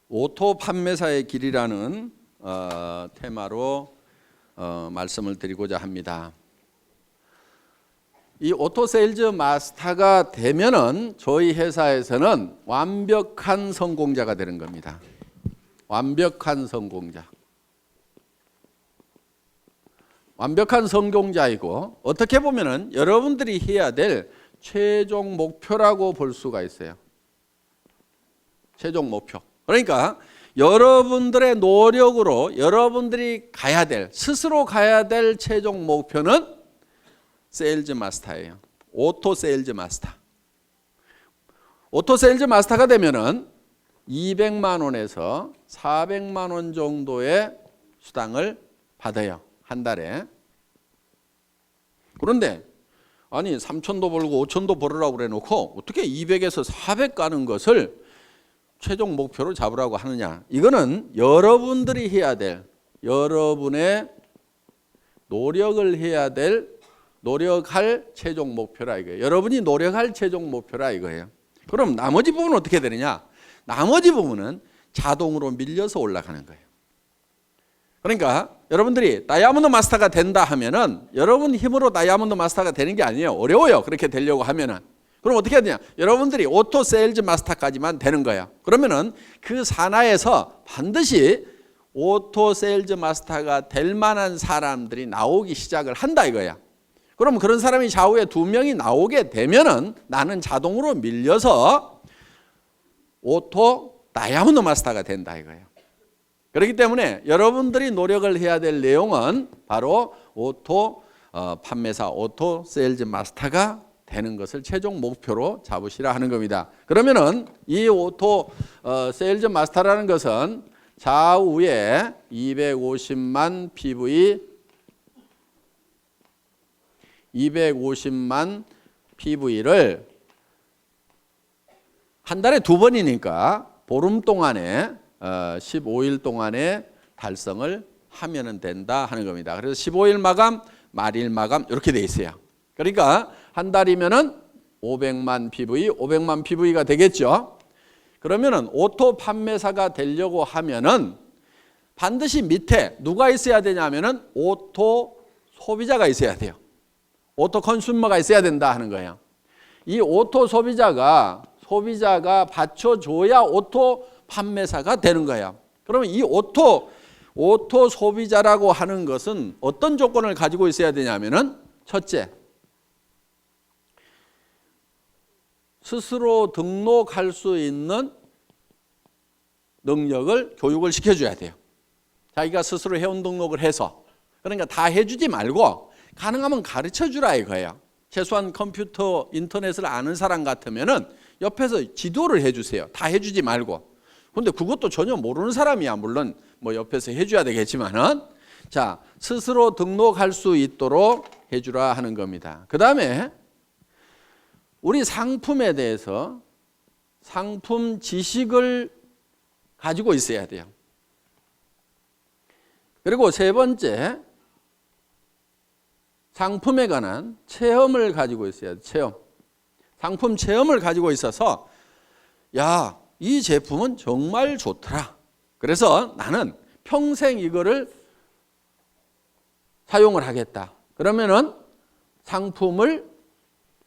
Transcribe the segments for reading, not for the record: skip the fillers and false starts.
오토 판매사의 길이라는 테마로 말씀을 드리고자 합니다. 이 오토 세일즈 마스터가 되면은 저희 회사에서는 완벽한 성공자가 되는 겁니다. 완벽한 성공자. 완벽한 성공자이고 어떻게 보면은 여러분들이 해야 될 최종 목표라고 볼 수가 있어요. 최종 목표. 그러니까 여러분들의 노력으로 여러분들이 가야 될, 스스로 가야 될 최종 목표는 세일즈 마스터예요. 오토 세일즈 마스터. 오토 세일즈 마스터가 되면은 200만 원에서 400만 원 정도의 수당을 받아요. 한 달에. 그런데 아니 3천도 벌고 5천도 벌으라고 그래 놓고 어떻게 200에서 400 가는 것을 최종 목표로 잡으라고 하느냐. 이거는 여러분들이 해야 될, 여러분의 노력을 해야 될, 노력할 최종 목표라 이거예요. 여러분이 노력할 최종 목표라 이거예요. 그럼 나머지 부분은 어떻게 되느냐. 나머지 부분은 자동으로 밀려서 올라가는 거예요. 그러니까 여러분들이 다이아몬드 마스터가 된다 하면은 여러분 힘으로 다이아몬드 마스터가 되는 게 아니에요. 어려워요. 그렇게 되려고 하면은. 그럼 어떻게 해야 되냐? 여러분들이 오토 세일즈 마스터까지만 되는 거야. 그러면은 그 산하에서 반드시 오토 세일즈 마스터가 될 만한 사람들이 나오기 시작을 한다 이거야. 그럼 그런 사람이 좌우에 2명이 나오게 되면은 나는 자동으로 밀려서 오토 다이아몬드 마스터가 된다 이거예요. 그렇기 때문에 여러분들이 노력을 해야 될 내용은 바로 오토 판매사, 오토 세일즈 마스터가 되는 것을 최종 목표로 잡으시라 하는 겁니다. 그러면은 이 오토 세일즈 마스터라는 것은 좌우에 250만 PV, 250만 PV를 한 달에 2번이니까 보름 동안에 15일 동안에 달성을 하면은 된다 하는 겁니다. 그래서 15일 마감, 말일 마감 이렇게 돼 있어요. 그러니까 한 달이면은 500만 PV, 500만 PV가 되겠죠. 그러면은 오토 판매사가 되려고 하면은 반드시 밑에 누가 있어야 되냐면은 오토 소비자가 있어야 돼요. 오토 컨슈머가 있어야 된다 하는 거예요. 이 오토 소비자가 받쳐줘야 오토 판매사가 되는 거예요. 그러면 이 오토 소비자라고 하는 것은 어떤 조건을 가지고 있어야 되냐면은 첫째, 스스로 등록할 수 있는 능력을 교육을 시켜줘야 돼요. 자기가 스스로 회원 등록을 해서. 그러니까 다 해주지 말고 가능하면 가르쳐주라 이거예요. 최소한 컴퓨터, 인터넷을 아는 사람 같으면은 옆에서 지도를 해주세요. 다 해주지 말고. 근데 그것도 전혀 모르는 사람이야. 물론 뭐 옆에서 해줘야 되겠지만은. 자, 스스로 등록할 수 있도록 해주라 하는 겁니다. 그 다음에 우리 상품에 대해서 상품 지식을 가지고 있어야 돼요. 그리고 세 번째, 상품에 관한 체험을 가지고 있어야 돼요. 체험. 상품 체험을 가지고 있어서 야, 이 제품은 정말 좋더라. 그래서 나는 평생 이거를 사용을 하겠다. 그러면은 상품을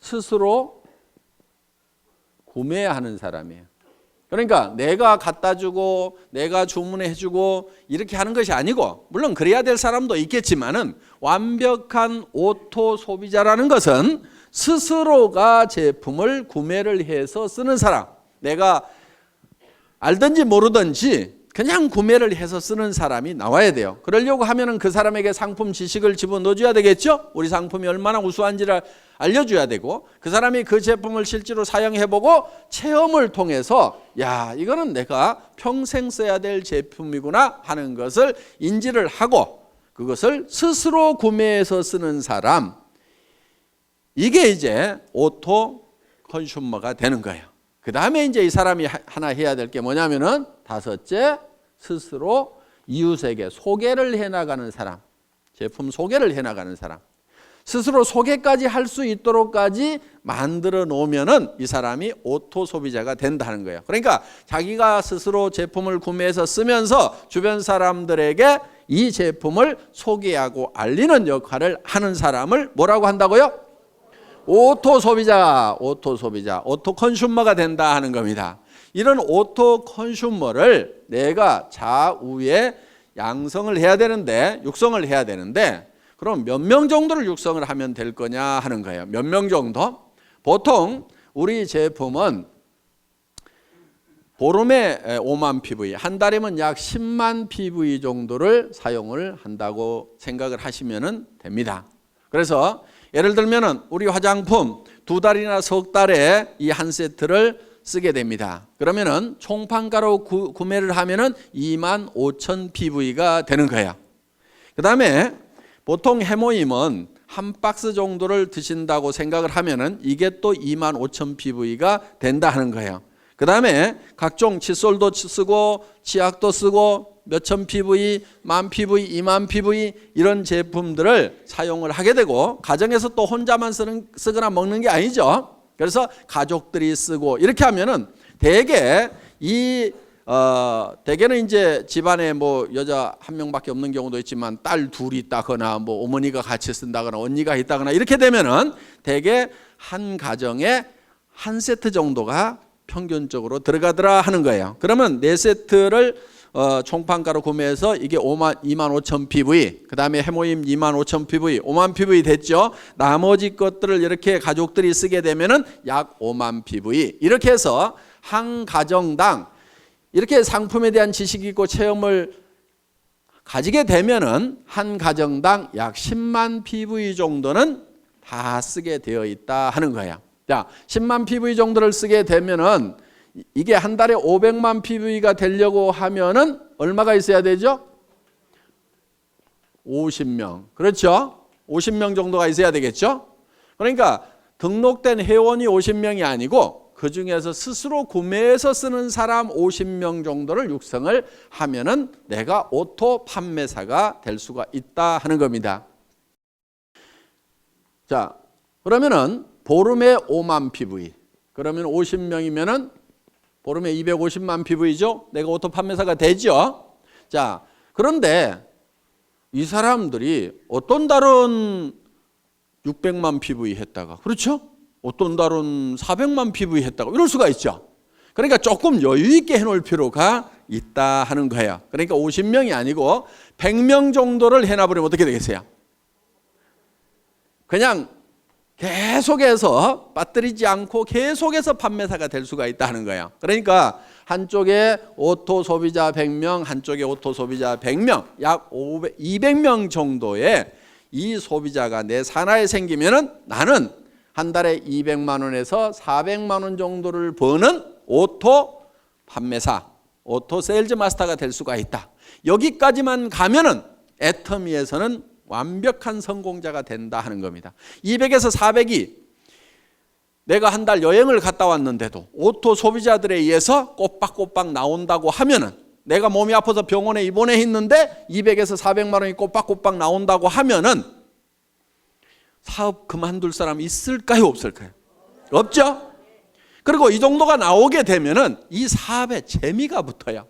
스스로 구매하는 사람이에요. 그러니까 내가 갖다 주고 내가 주문해 주고 이렇게 하는 것이 아니고, 물론 그래야 될 사람도 있겠지만은 완벽한 오토 소비자라는 것은 스스로가 제품을 구매를 해서 쓰는 사람. 내가 알든지 모르든지 그냥 구매를 해서 쓰는 사람이 나와야 돼요. 그러려고 하면은 그 사람에게 상품 지식을 집어넣어줘야 되겠죠. 우리 상품이 얼마나 우수한지를 알려줘야 되고, 그 사람이 그 제품을 실제로 사용해보고 체험을 통해서 야, 이거는 내가 평생 써야 될 제품이구나 하는 것을 인지를 하고 그것을 스스로 구매해서 쓰는 사람, 이게 이제 오토 컨슈머가 되는 거예요. 그 다음에 이제 이 사람이 하나 해야 될 게 뭐냐면은 다섯째, 스스로 이웃에게 소개를 해나가는 사람, 제품 소개를 해나가는 사람. 스스로 소개까지 할 수 있도록까지 만들어 놓으면은 이 사람이 오토 소비자가 된다는 거예요. 그러니까 자기가 스스로 제품을 구매해서 쓰면서 주변 사람들에게 이 제품을 소개하고 알리는 역할을 하는 사람을 뭐라고 한다고요? 오토 소비자, 오토 소비자, 오토 컨슈머가 된다 하는 겁니다. 이런 오토 컨슈머를 내가 좌우에 양성을 해야 되는데, 육성을 해야 되는데, 그럼 몇 명 정도를 육성을 하면 될 거냐 하는 거예요. 몇 명 정도? 보통 우리 제품은 보름에 5만 PV, 한 달이면 약 10만 PV 정도를 사용을 한다고 생각을 하시면 됩니다. 그래서 예를 들면 우리 화장품 2달이나 석 달에 이 한 세트를 쓰게 됩니다. 그러면은 총판가로 구매를 하면은 2만 5천 PV가 되는 거예요. 그 다음에 보통 해모임은 한 박스 정도를 드신다고 생각을 하면은 이게 또 2만 5천 PV가 된다 하는 거예요. 그 다음에 각종 칫솔도 쓰고 치약도 쓰고 몇천 PV, 만 PV, 2만 PV 이런 제품들을 사용을 하게 되고, 가정에서 또 혼자만 쓰거나 먹는 게 아니죠. 그래서 가족들이 쓰고 이렇게 하면은 대개는 이제 집안에 뭐 여자 한 명밖에 없는 경우도 있지만 딸 둘이 있다거나 뭐 어머니가 같이 쓴다거나 언니가 있다거나 이렇게 되면은 대개 한 가정에 한 세트 정도가 평균적으로 들어가더라 하는 거예요. 그러면 4세트를 총판가로 구매해서 이게 2만 5천 PV, 그 다음에 해모임 2만 5천 PV, 5만 PV 됐죠. 나머지 것들을 이렇게 가족들이 쓰게 되면은 약 5만 PV. 이렇게 해서 한 가정당 이렇게 상품에 대한 지식이 있고 체험을 가지게 되면은 한 가정당 약 10만 PV 정도는 다 쓰게 되어 있다 하는 거예요. 자, 10만 PV 정도를 쓰게 되면은 이게 한 달에 500만 PV가 되려고 하면은 얼마가 있어야 되죠? 50명. 그렇죠? 50명 정도가 있어야 되겠죠? 그러니까 등록된 회원이 50명이 아니고 그 중에서 스스로 구매해서 쓰는 사람 50명 정도를 육성을 하면은 내가 오토 판매사가 될 수가 있다 하는 겁니다. 자, 그러면은 보름에 5만 PV. 그러면 50명이면은 보름에 250만 PV죠? 내가 오토 판매사가 되죠? 자, 그런데 이 사람들이 어떤 달은 600만 PV 했다가, 그렇죠? 어떤 달은 400만 PV 했다가 이럴 수가 있죠. 그러니까 조금 여유 있게 해놓을 필요가 있다 하는 거예요. 그러니까 50명이 아니고 100명 정도를 해놔버리면 어떻게 되겠어요? 그냥 계속해서 빠뜨리지 않고 계속해서 판매사가 될 수가 있다는 거예요. 그러니까 한쪽에 오토 소비자 100명, 한쪽에 오토 소비자 100명, 약 200명 정도의 이 소비자가 내 산하에 생기면은 나는 한 달에 200만 원에서 400만 원 정도를 버는 오토 판매사, 오토 세일즈 마스터가 될 수가 있다. 여기까지만 가면은 애터미에서는 완벽한 성공자가 된다 하는 겁니다. 200에서 400이 내가 한 달 여행을 갔다 왔는데도 오토 소비자들에 의해서 꼬박꼬박 나온다고 하면은, 내가 몸이 아파서 병원에 입원해 있는데 200에서 400만 원이 꼬박꼬박 나온다고 하면은 사업 그만둘 사람 있을까요, 없을까요? 없죠? 그리고 이 정도가 나오게 되면은 이 사업에 재미가 붙어요.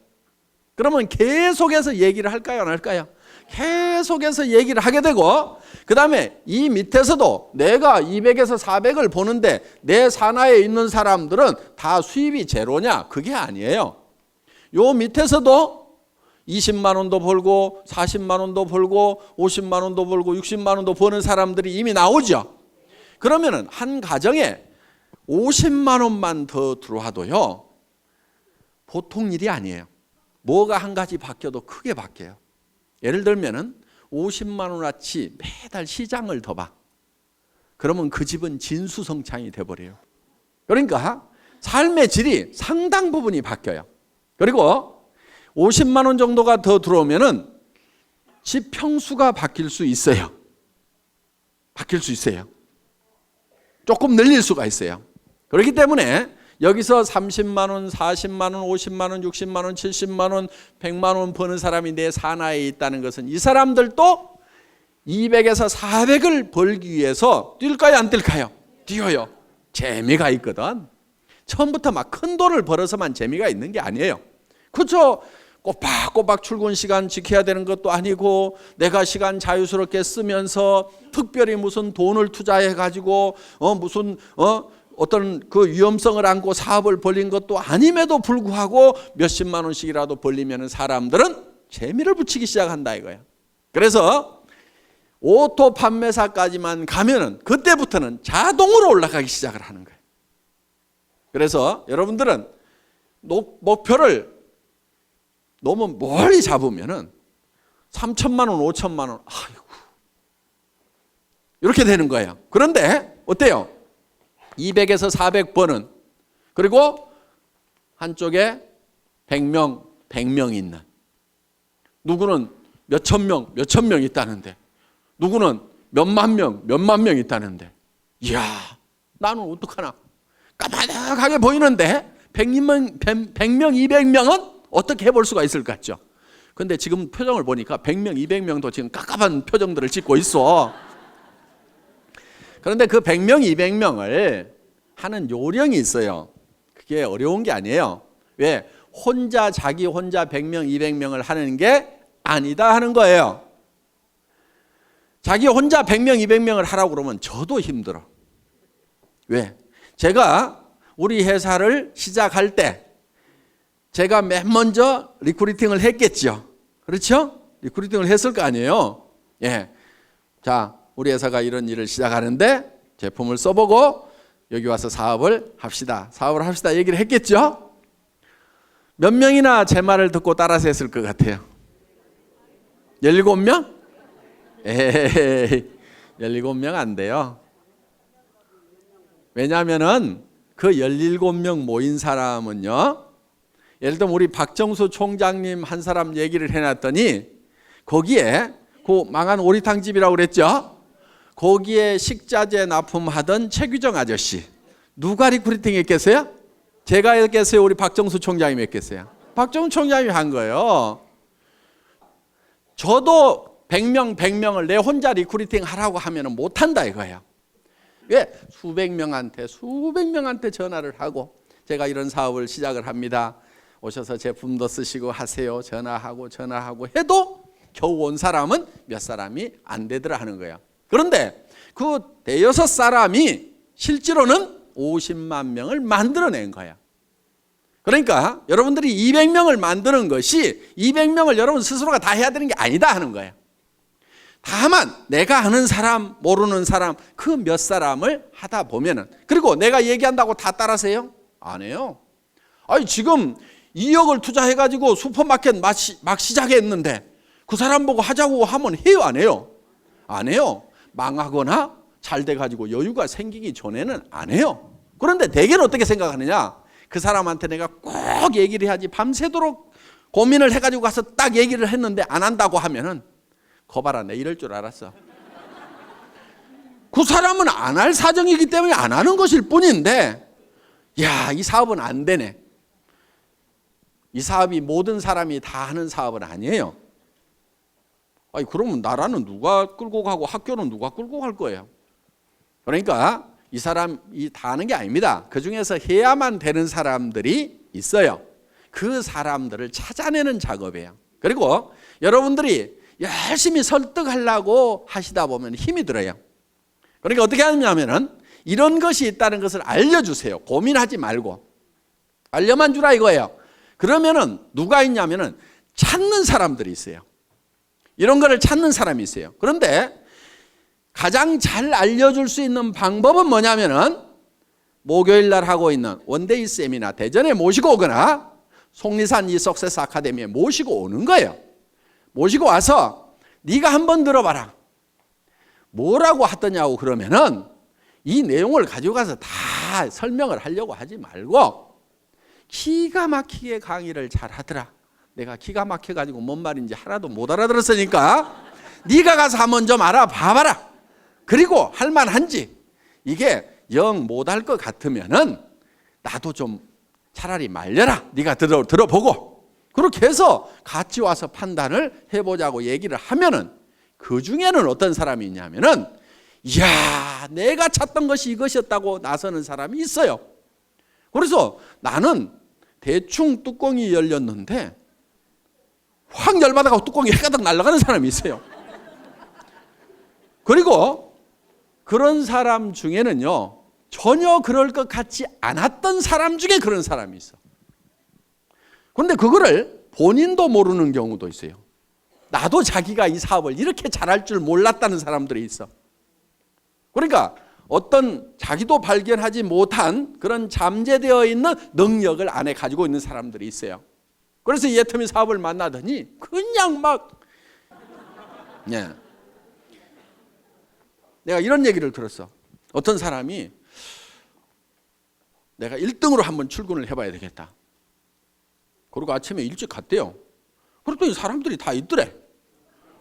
그러면 계속해서 얘기를 할까요, 안 할까요? 계속해서 얘기를 하게 되고, 그 다음에 이 밑에서도 내가 200에서 400을 보는데 내 산하에 있는 사람들은 다 수입이 제로냐? 그게 아니에요. 요 밑에서도 20만 원도 벌고 40만 원도 벌고 50만 원도 벌고 60만 원도 버는 사람들이 이미 나오죠. 그러면은 한 가정에 50만 원만 더 들어와도요, 보통 일이 아니에요. 뭐가 한 가지 바뀌어도 크게 바뀌어요. 예를 들면은 50만 원어치 매달 시장을 더 봐. 그러면 그 집은 진수성찬이 돼버려요. 그러니까 삶의 질이 상당 부분이 바뀌어요. 그리고 50만 원 정도가 더 들어오면은 집 평수가 바뀔 수 있어요. 바뀔 수 있어요. 조금 늘릴 수가 있어요. 그렇기 때문에 여기서 30만 원, 40만 원, 50만 원, 60만 원, 70만 원, 100만 원 버는 사람이 내 산하에 있다는 것은 이 사람들도 200에서 400을 벌기 위해서 뛸까요, 안 뛸까요? 뛰어요. 재미가 있거든. 처음부터 막 큰 돈을 벌어서만 재미가 있는 게 아니에요. 그렇죠? 꼬박꼬박 출근 시간 지켜야 되는 것도 아니고, 내가 시간 자유스럽게 쓰면서 특별히 무슨 돈을 투자해 가지고 어떤 그 위험성을 안고 사업을 벌린 것도 아님에도 불구하고 몇십만 원씩이라도 벌리면 사람들은 재미를 붙이기 시작한다 이거야. 그래서 오토 판매사까지만 가면은 그때부터는 자동으로 올라가기 시작을 하는 거예요. 그래서 여러분들은 목표를 너무 멀리 잡으면은 3천만 원, 5천만 원, 아이고, 이렇게 되는 거예요. 그런데 어때요? 200에서 400번은, 그리고 한쪽에 100명이 있는, 누구는 몇천 명 있다는데, 누구는 몇만 명 있다는데, 이야, 나는 어떡하나? 까마득하게 보이는데 100명, 200명은 어떻게 해볼 수가 있을 것 같죠? 근데 지금 표정을 보니까 100명, 200명도 지금 깝깝한 표정들을 짓고 있어. 그런데 그 100명, 200명을 하는 요령이 있어요. 그게 어려운 게 아니에요. 왜? 자기 혼자 100명, 200명을 하는 게 아니다 하는 거예요. 자기 혼자 100명, 200명을 하라고 그러면 저도 힘들어. 왜? 제가 우리 회사를 시작할 때 제가 맨 먼저 리크루팅을 했겠죠. 그렇죠? 리크루팅을 했을 거 아니에요. 예. 자, 우리 회사가 이런 일을 시작하는데 제품을 써보고 여기 와서 사업을 합시다. 얘기를 했겠죠? 몇 명이나 제 말을 듣고 따라서 했을 것 같아요? 17명? 에이, 17명 안 돼요. 왜냐하면은 그 17명 모인 사람은요, 예를 들면 우리 박정수 총장님 한 사람 얘기를 해놨더니 거기에 그 망한 오리탕집이라고 그랬죠? 거기에 식자재 납품하던 최규정 아저씨, 누가 리크루팅 했겠어요? 제가 했겠어요? 우리 박정수 총장님이 했겠어요? 박정수 총장님이 한 거예요. 저도 100명을 내 혼자 리크루팅 하라고 하면 못한다 이거예요. 왜? 수백 명한테 전화를 하고, 제가 이런 사업을 시작을 합니다. 오셔서 제품도 쓰시고 하세요. 전화하고 해도 겨우 온 사람은 몇 사람이 안 되더라 하는 거예요. 그런데 그 대여섯 사람이 실제로는 50만 명을 만들어낸 거야. 그러니까 여러분들이 200명을 만드는 것이 200명을 여러분 스스로가 다 해야 되는 게 아니다 하는 거예요. 다만 내가 아는 사람, 모르는 사람, 그 몇 사람을 하다 보면은, 그리고 내가 얘기한다고 다 따라서요? 안 해요. 아니 지금 2억을 투자해가지고 슈퍼마켓 막 시작했는데 그 사람 보고 하자고 하면 해요, 안 해요? 안 해요. 망하거나 잘 돼가지고 여유가 생기기 전에는 안 해요. 그런데 대개는 어떻게 생각하느냐? 그 사람한테 내가 꼭 얘기를 해야지, 밤새도록 고민을 해가지고 가서 딱 얘기를 했는데 안 한다고 하면은, 거봐라, 내 이럴 줄 알았어. 그 사람은 안 할 사정이기 때문에 안 하는 것일 뿐인데, 야, 이 사업은 안 되네. 이 사업이 모든 사람이 다 하는 사업은 아니에요. 아니, 그러면 나라는 누가 끌고 가고 학교는 누가 끌고 갈 거예요? 그러니까 이 사람이 다 하는 게 아닙니다. 그 중에서 해야만 되는 사람들이 있어요. 그 사람들을 찾아내는 작업이에요. 그리고 여러분들이 열심히 설득하려고 하시다 보면 힘이 들어요. 그러니까 어떻게 하냐면은 이런 것이 있다는 것을 알려주세요. 고민하지 말고 알려만 주라 이거예요. 그러면은 누가 있냐면은 찾는 사람들이 있어요. 이런 거를 찾는 사람이 있어요. 그런데 가장 잘 알려줄 수 있는 방법은 뭐냐면은 목요일 날 하고 있는 원데이 세미나 대전에 모시고 오거나 속리산 이 석세스 아카데미에 모시고 오는 거예요. 모시고 와서 네가 한번 들어봐라. 뭐라고 하더냐고 그러면은 이 내용을 가지고 가서 다 설명을 하려고 하지 말고 기가 막히게 강의를 잘 하더라. 내가 기가 막혀가지고 뭔 말인지 하나도 못 알아들었으니까 네가 가서 한번 좀 알아봐봐라. 그리고 할만한지, 이게 영 못할 것 같으면은 나도 좀 차라리 말려라. 네가 들어보고 그렇게 해서 같이 와서 판단을 해보자고 얘기를 하면은 그 중에는 어떤 사람이 있냐면은 이야, 내가 찾던 것이 이것이었다고 나서는 사람이 있어요. 그래서 나는 대충 뚜껑이 열렸는데 확 열받아가고 뚜껑이 해가닥 날아가는 사람이 있어요. 그리고 그런 사람 중에는요, 전혀 그럴 것 같지 않았던 사람 중에 그런 사람이 있어. 그런데 그거를 본인도 모르는 경우도 있어요. 나도 자기가 이 사업을 이렇게 잘할 줄 몰랐다는 사람들이 있어. 그러니까 어떤 자기도 발견하지 못한 그런 잠재되어 있는 능력을 안에 가지고 있는 사람들이 있어요. 그래서 이 애터미 사업을 만나더니 그냥 막 내가 이런 얘기를 들었어. 어떤 사람이 내가 1등으로 한번 출근을 해봐야 되겠다. 그리고 아침에 일찍 갔대요. 그랬더니 사람들이 다 있더래.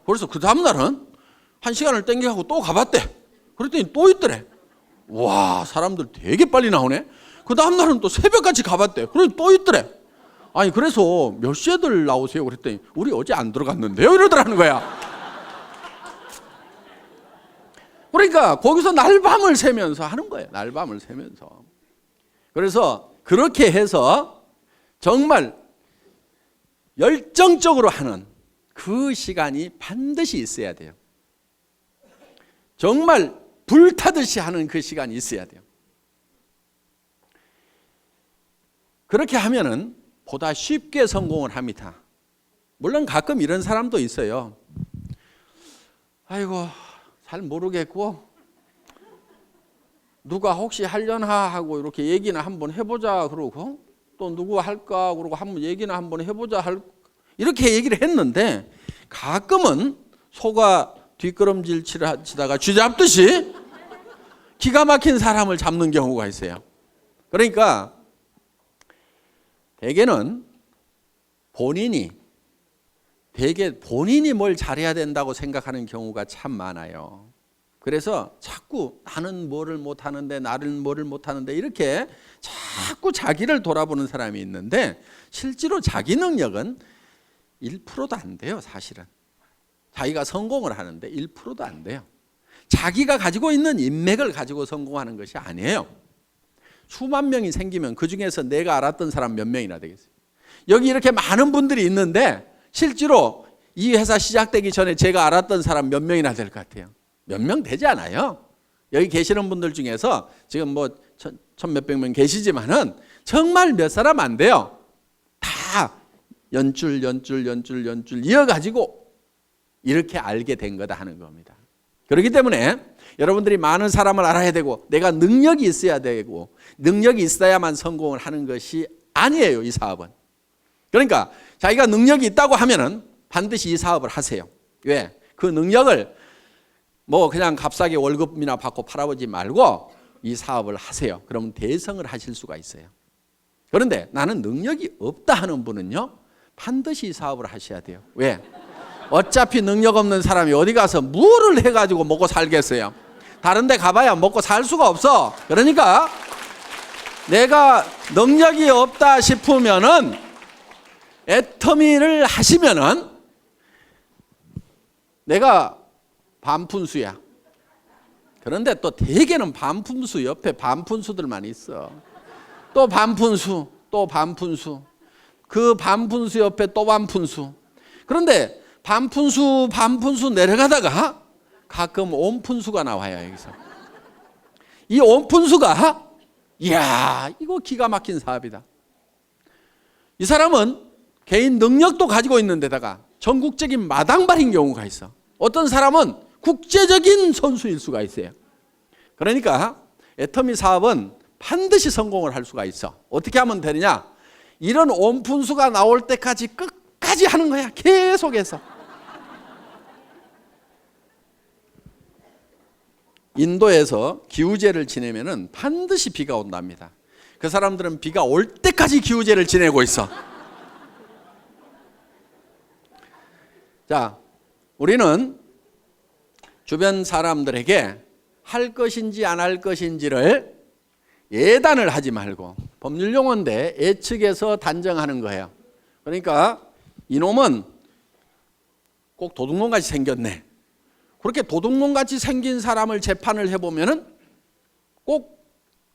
그래서 그 다음날은 1시간을 땡겨가고 또 가봤대. 그랬더니 또 있더래. 와, 사람들 되게 빨리 나오네. 그 다음날은 또 새벽까지 가봤대. 그랬더니 또 있더래. 아니, 그래서 몇 시에들 나오세요? 그랬더니 우리 어제 안 들어갔는데요? 이러더라는 거야. 그러니까 거기서 날밤을 새면서 하는 거예요. 날밤을 새면서. 그래서 그렇게 해서 정말 열정적으로 하는 그 시간이 반드시 있어야 돼요. 정말 불타듯이 하는 그 시간이 있어야 돼요. 그렇게 하면은 보다 쉽게 성공을 합니다. 물론 가끔 이런 사람도 있어요. 아이고, 잘 모르겠고 누가 혹시 하려나 하고 이렇게 얘기나 한번 해보자 그러고 또 누구 할까 그러고 한번 얘기나 한번 해보자 이렇게 얘기를 했는데 가끔은 소가 뒷걸음질 치다가 쥐 잡듯이 기가 막힌 사람을 잡는 경우가 있어요. 그러니까 대개는 본인이 뭘 잘해야 된다고 생각하는 경우가 참 많아요. 그래서 자꾸 나는 뭐를 못하는데 나는 뭐를 못하는데 이렇게 자꾸 자기를 돌아보는 사람이 있는데 실제로 자기 능력은 1%도 안 돼요. 사실은 자기가 성공을 하는데 1%도 안 돼요. 자기가 가지고 있는 인맥을 가지고 성공하는 것이 아니에요. 수만 명이 생기면 그중에서 내가 알았던 사람 몇 명이나 되겠어요. 여기 이렇게 많은 분들이 있는데 실제로 이 회사 시작되기 전에 제가 알았던 사람 몇 명이나 될 것 같아요? 몇 명 되지 않아요. 여기 계시는 분들 중에서 지금 뭐 천 몇백 명 계시지만은 정말 몇 사람 안 돼요. 다 연줄 이어가지고 이렇게 알게 된 거다 하는 겁니다. 그렇기 때문에 여러분들이 많은 사람을 알아야 되고 내가 능력이 있어야 되고 능력이 있어야만 성공을 하는 것이 아니에요. 이 사업은. 그러니까 자기가 능력이 있다고 하면은 반드시 이 사업을 하세요. 왜? 그 능력을 뭐 그냥 값싸게 월급이나 받고 팔아보지 말고 이 사업을 하세요. 그러면 대성을 하실 수가 있어요. 그런데 나는 능력이 없다 하는 분은요, 반드시 이 사업을 하셔야 돼요. 왜? 어차피 능력 없는 사람이 어디 가서 뭐를 해가지고 먹고 살겠어요. 다른 데 가봐야 먹고 살 수가 없어. 그러니까 내가 능력이 없다 싶으면은 애터미를 하시면은 내가 반푼수야. 그런데 또 대개는 반푼수 옆에 반푼수들만 있어. 또 반푼수, 또 반푼수. 그 반푼수 옆에 또 반푼수. 그런데 반푼수 내려가다가 가끔 온푼수가 나와요. 여기서 이 온푼수가 이야, 이거 기가 막힌 사업이다. 이 사람은 개인 능력도 가지고 있는 데다가 전국적인 마당발인 경우가 있어. 어떤 사람은 국제적인 선수일 수가 있어요. 그러니까 애터미 사업은 반드시 성공을 할 수가 있어. 어떻게 하면 되느냐? 이런 온푼수가 나올 때까지 끝까지 하는 거야. 계속해서. 인도에서 기우제를 지내면은 반드시 비가 온답니다. 그 사람들은 비가 올 때까지 기우제를 지내고 있어. 자, 우리는 주변 사람들에게 할 것인지 안 할 것인지를 예단을 하지 말고, 법률 용어인데 예측해서 단정하는 거예요. 그러니까 이놈은 꼭 도둑놈같이 생겼네. 그렇게 도둑놈같이 생긴 사람을 재판을 해보면은 꼭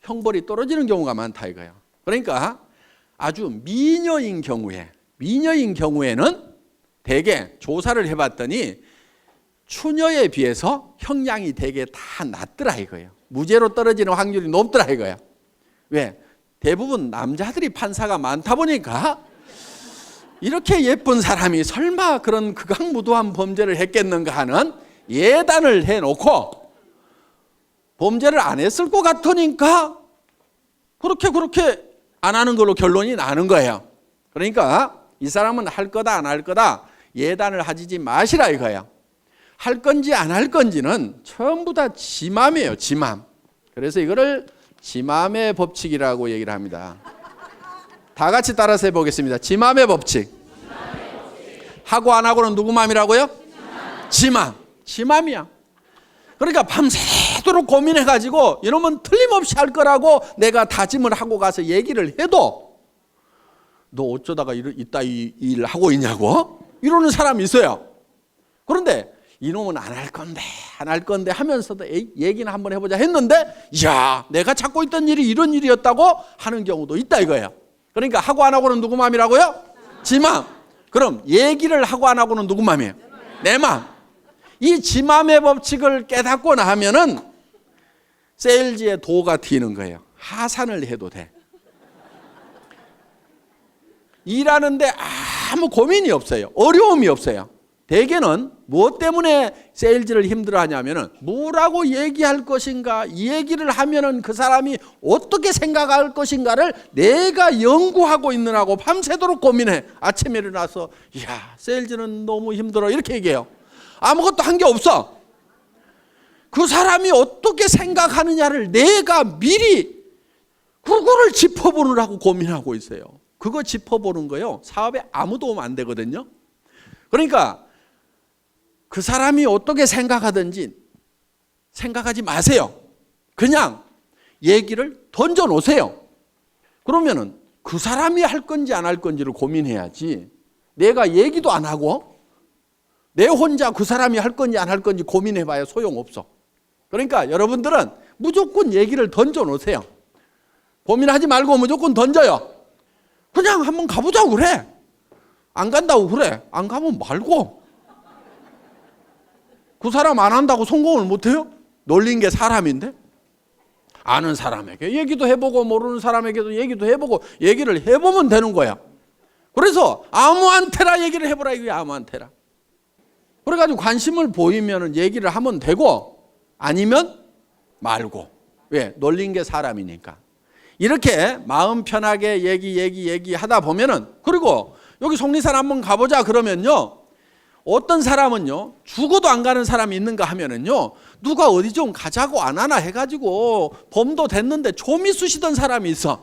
형벌이 떨어지는 경우가 많다 이거예요. 그러니까 아주 미녀인 경우에는 대개 조사를 해봤더니 추녀에 비해서 형량이 대개 다 낮더라 이거예요. 무죄로 떨어지는 확률이 높더라 이거예요. 왜? 대부분 남자들이 판사가 많다 보니까 이렇게 예쁜 사람이 설마 그런 극악무도한 범죄를 했겠는가 하는 예단을 해놓고 범죄를 안 했을 것 같으니까 그렇게 안 하는 걸로 결론이 나는 거예요. 그러니까 이 사람은 할 거다 안 할 거다 예단을 하지 마시라 이거예요. 할 건지 안 할 건지는 전부 다 지 맘이에요. 지 맘. 그래서 이거를 지 맘의 법칙이라고 얘기를 합니다. 다 같이 따라서 해보겠습니다. 지 맘의 법칙. 하고 안 하고는 누구 맘이라고요? 지 맘. 지 맘이야. 그러니까 밤새도록 고민해가지고 이놈은 틀림없이 할 거라고 내가 다짐을 하고 가서 얘기를 해도 너 어쩌다가 이따 이 일 하고 있냐고 이러는 사람이 있어요. 그런데 이놈은 안 할 건데 하면서도 얘기는 한번 해보자 했는데 야 내가 찾고 있던 일이 이런 일이었다고 하는 경우도 있다 이거예요. 그러니까 하고 안 하고는 누구 맘이라고요? 지 맘. 그럼 얘기를 하고 안 하고는 누구 맘이에요? 내 맘. 이 지 맘의 법칙을 깨닫고 나면은 세일즈의 도가 튀는 거예요. 하산을 해도 돼. 일하는데 아무 고민이 없어요. 어려움이 없어요. 대개는 무엇 때문에 세일즈를 힘들어하냐면은 뭐라고 얘기할 것인가, 이 얘기를 하면은 그 사람이 어떻게 생각할 것인가를 내가 연구하고 있느라고 밤새도록 고민해. 아침에 일어나서 야 세일즈는 너무 힘들어 이렇게 얘기해요. 아무것도 한 게 없어. 그 사람이 어떻게 생각하느냐를 내가 미리 그거를 짚어보느라고 고민하고 있어요. 그거 짚어보는 거요 사업에 아무 도움 안 되거든요. 그러니까 그 사람이 어떻게 생각하든지 생각하지 마세요. 그냥 얘기를 던져 놓으세요. 그러면은 그 사람이 할 건지 안 할 건지를 고민해야지 내가 얘기도 안 하고 내 혼자 그 사람이 할 건지 안 할 건지 고민해봐야 소용없어. 그러니까 여러분들은 무조건 얘기를 던져 놓으세요. 고민하지 말고 무조건 던져요. 그냥 한번 가보자고 그래. 안 간다고 그래. 안 가면 말고. 그 사람 안 한다고 성공을 못해요? 놀린 게 사람인데? 아는 사람에게 얘기도 해보고 모르는 사람에게도 얘기도 해보고 얘기를 해보면 되는 거야. 그래서 아무한테나 얘기를 해보라 이거야. 아무한테나. 그래가지고 관심을 보이면 얘기를 하면 되고 아니면 말고. 왜? 놀린 게 사람이니까. 이렇게 마음 편하게 얘기하다 보면은 그리고 여기 속리산 한번 가보자 그러면요. 어떤 사람은요 죽어도 안 가는 사람이 있는가 하면은요 누가 어디 좀 가자고 안 하나 해가지고 범도 됐는데 좀이 쑤시던 사람이 있어.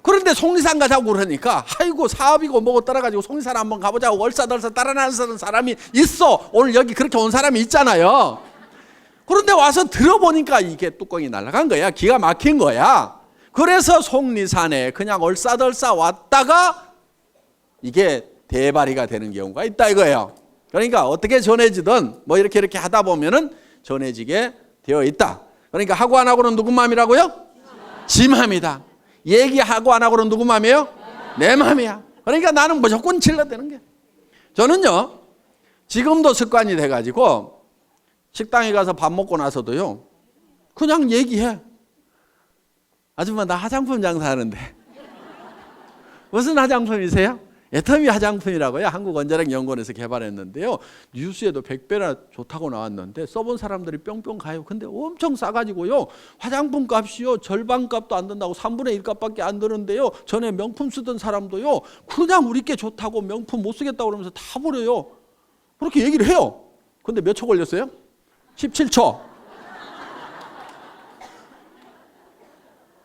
그런데 속리산 가자고 그러니까 아이고 사업이고 뭐고 따라가지고 속리산 한번 가보자고 얼싸덜싸 따라나서는 사람이 있어. 오늘 여기 그렇게 온 사람이 있잖아요. 그런데 와서 들어보니까 이게 뚜껑이 날아간 거야. 기가 막힌 거야. 그래서 속리산에 그냥 얼싸덜싸 왔다가 이게 대발이가 되는 경우가 있다 이거예요. 그러니까 어떻게 전해지든 뭐 이렇게 하다 보면은 전해지게 되어 있다. 그러니까 하고 안 하고는 누구 마음이라고요? 지 마음이다. 얘기하고 안 하고는 누구 마음이에요? 내 마음이야. 그러니까 나는 무조건 질러대는 게. 저는요 지금도 습관이 돼가지고 식당에 가서 밥 먹고 나서도요 그냥 얘기해. 아줌마 나 화장품 장사하는데 무슨 화장품이세요? 애터미 화장품이라고요. 한국원자력연구원에서 개발했는데요. 뉴스에도 100배나 좋다고 나왔는데 써본 사람들이 뿅뿅 가요. 근데 엄청 싸가지고요. 화장품 값이요. 절반 값도 안 든다고 3분의 1 값밖에 안 드는데요. 전에 명품 쓰던 사람도요. 그냥 우리 게 좋다고 명품 못 쓰겠다고 그러면서 다 버려요. 그렇게 얘기를 해요. 근데 몇 초 걸렸어요? 17초.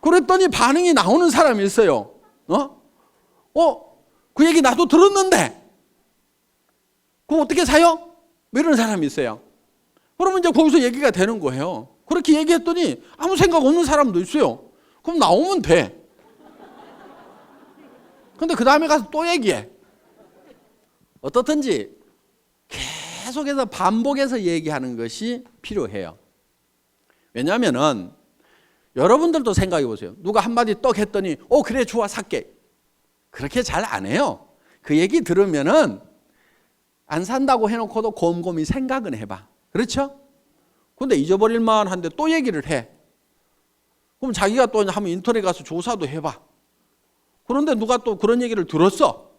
그랬더니 반응이 나오는 사람이 있어요. 그 얘기 나도 들었는데 그거 어떻게 사요? 뭐 이런 사람이 있어요. 그러면 이제 거기서 얘기가 되는 거예요. 그렇게 얘기했더니 아무 생각 없는 사람도 있어요. 그럼 나오면 돼. 근데 그 다음에 가서 또 얘기해. 어떻든지 계속해서 반복해서 얘기하는 것이 필요해요. 왜냐하면은 여러분들도 생각해 보세요. 누가 한마디 떡 했더니 그래 좋아 살게. 그렇게 잘 안 해요. 그 얘기 들으면은 안 산다고 해놓고도 곰곰이 생각은 해봐. 그렇죠? 근데 잊어버릴만 한데 또 얘기를 해. 그럼 자기가 또 한번 인터넷 가서 조사도 해봐. 그런데 누가 또 그런 얘기를 들었어.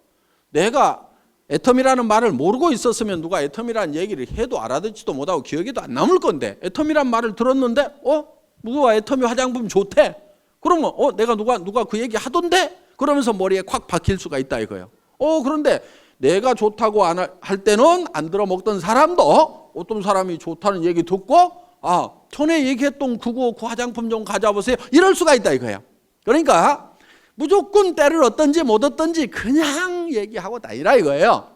내가 애텀이라는 말을 모르고 있었으면 누가 애텀이라는 얘기를 해도 알아듣지도 못하고 기억에도 안 남을 건데 애텀이란 말을 들었는데 누가 애텀이 화장품 좋대. 그러면 내가 누가 그 얘기 하던데? 그러면서 머리에 콱 박힐 수가 있다 이거예요. 그런데 내가 좋다고 안 할 때는 안 들어 먹던 사람도 어떤 사람이 좋다는 얘기 듣고 전에 얘기했던 그 화장품 좀 가져보세요. 이럴 수가 있다 이거예요. 그러니까 무조건 때를 얻든지 못 얻든지 그냥 얘기하고 다니라 이거예요.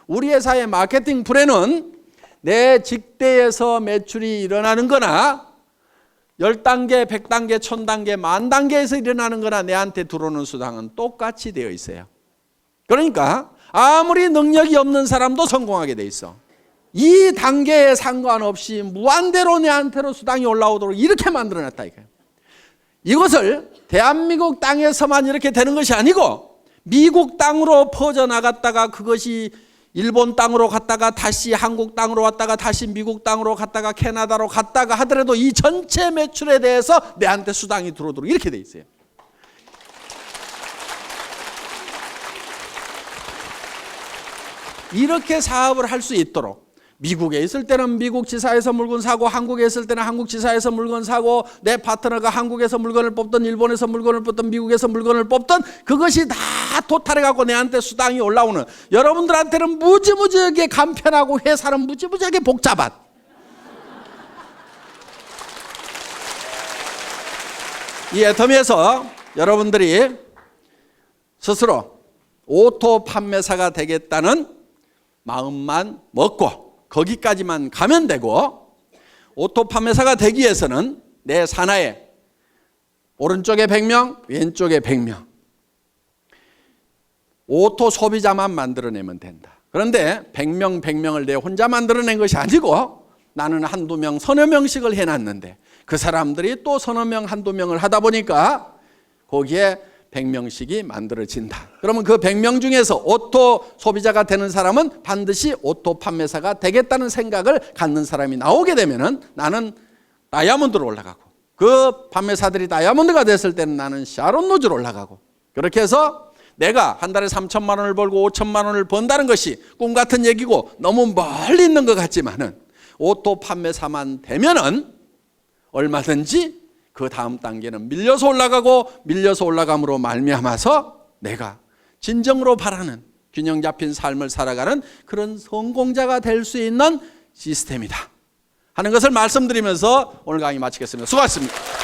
우리 회사의 마케팅 플랜은 내 직대에서 매출이 일어나는 거나 10단계, 100단계, 1000단계, 10,000단계에서 일어나는 거나 내한테 들어오는 수당은 똑같이 되어 있어요. 그러니까 아무리 능력이 없는 사람도 성공하게 돼 있어. 이 단계에 상관없이 무한대로 내한테로 수당이 올라오도록 이렇게 만들어놨다 이거예요. 이것을 대한민국 땅에서만 이렇게 되는 것이 아니고 미국 땅으로 퍼져나갔다가 그것이 일본 땅으로 갔다가 다시 한국 땅으로 왔다가 다시 미국 땅으로 갔다가 캐나다로 갔다가 하더라도 이 전체 매출에 대해서 내한테 수당이 들어오도록 이렇게 돼 있어요. 이렇게 사업을 할 수 있도록 미국에 있을 때는 미국 지사에서 물건 사고 한국에 있을 때는 한국 지사에서 물건 사고 내 파트너가 한국에서 물건을 뽑든 일본에서 물건을 뽑든 미국에서 물건을 뽑든 그것이 다 토탈해갖고 내한테 수당이 올라오는 여러분들한테는 무지무지하게 간편하고 회사는 무지무지하게 복잡한 이 애터미에서 여러분들이 스스로 오토 판매사가 되겠다는 마음만 먹고 거기까지만 가면 되고 오토 판매사가 되기 위해서는 내 산하에 오른쪽에 100명, 왼쪽에 100명 오토 소비자만 만들어내면 된다. 그런데 100명을 내 혼자 만들어낸 것이 아니고 나는 한두 명, 서너 명씩을 해놨는데 그 사람들이 또 서너 명, 한두 명을 하다 보니까 거기에 100명씩이 만들어진다. 그러면 그 100명 중에서 오토 소비자가 되는 사람은 반드시 오토 판매사가 되겠다는 생각을 갖는 사람이 나오게 되면은 나는 다이아몬드로 올라가고 그 판매사들이 다이아몬드가 됐을 때는 나는 샤론 로즈로 올라가고 그렇게 해서 내가 한 달에 3천만 원을 벌고 5천만 원을 번다는 것이 꿈 같은 얘기고 너무 멀리 있는 것 같지만은 오토 판매사만 되면은 얼마든지 그 다음 단계는 밀려서 올라가고 밀려서 올라감으로 말미암아서 내가 진정으로 바라는 균형 잡힌 삶을 살아가는 그런 성공자가 될 수 있는 시스템이다 하는 것을 말씀드리면서 오늘 강의 마치겠습니다. 수고하셨습니다.